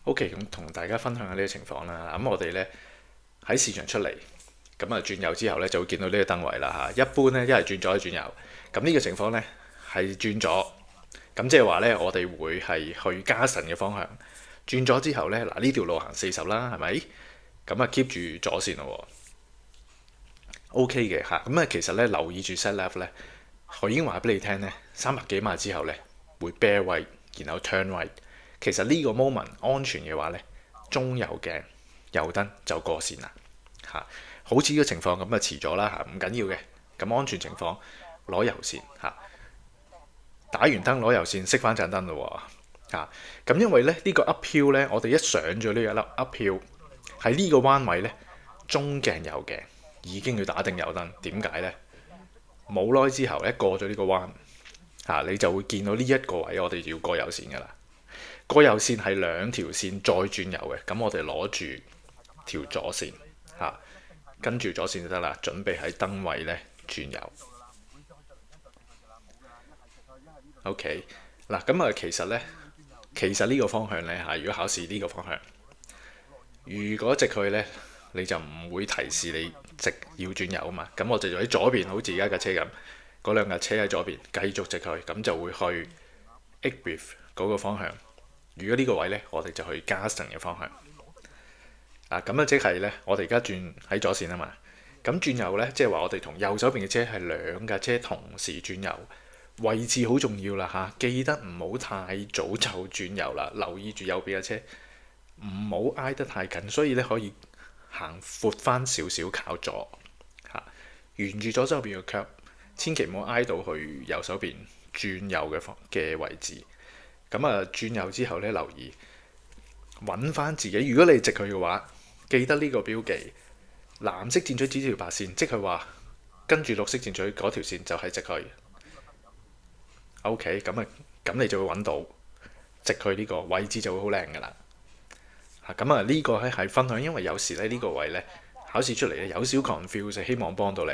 OK，咁同大家分享下呢個情況啦。咁我哋呢喺市場出嚟，咁轉右之後呢，就會見到呢個燈位啦嚇。一般呢，一係轉左，一係轉右。咁呢個情況呢，係轉左，咁即係話呢，我哋會係去加神嘅方向。轉咗之後呢，嗱呢條路行40啦，係咪？咁keep 住左線咯喎，OK 嘅嚇。咁其實呢，留意住 set left 呢，我已經話俾你聽呢，300幾碼之後呢，會 bear right，然後 turn right。其實呢個 moment 安全嘅話呢，中右鏡右燈就過線啦嚇。好似呢個情況咁遲咗啦嚇，唔緊要嘅。咁安全情況攞右線嚇，打完燈攞右線熄翻盞燈咯喎嚇。咁因為咧呢個 uphill 呢，我哋一上咗呢個粒 uphill 喺呢個彎位呢，中鏡右鏡已經要打定右燈。點解呢？冇耐之後一過咗呢個彎嚇，你就會見到呢一個位我哋要過右線噶啦。過右線係兩條線再轉右嘅，咁我哋攞住條左線嚇，跟住左線就得啦。準備喺燈位呢轉右。OK，嗱咁其實呢個方向呢，嚇，如果考試呢個方向，如果直去呢，你就唔會提示你直要轉右啊嘛。咁我哋就喺左邊，好似而家架車咁，嗰兩架車喺左邊繼續直去，咁就會去 Igbrith 嗰個方向。如果呢個位呢，我哋就去 Garston 嘅方向。咁即係呢，我哋而家轉喺左線啊嘛。咁轉右呢，即係話我哋同右手邊嘅車係兩架車同時轉右，位置好重要啦嚇。記得唔好太早就轉右啦，留意住右邊嘅車，唔好挨得太近，所以呢，可以行闊翻少少靠左嚇，沿住左手邊嘅 curve，千祈唔好挨到去右手邊轉右嘅位置。咁轉右之後呢，留意揾翻自己。如果你直去嘅話，記得呢個標記，藍色箭嘴指條白線，即係話跟住綠色箭嘴嗰條線就係直去。OK，咁你就會揾到直去呢個位置就會好靚噶啦。呢個係分享，因為有時呢個位呢，考試出嚟有少 confuse，希望幫到你。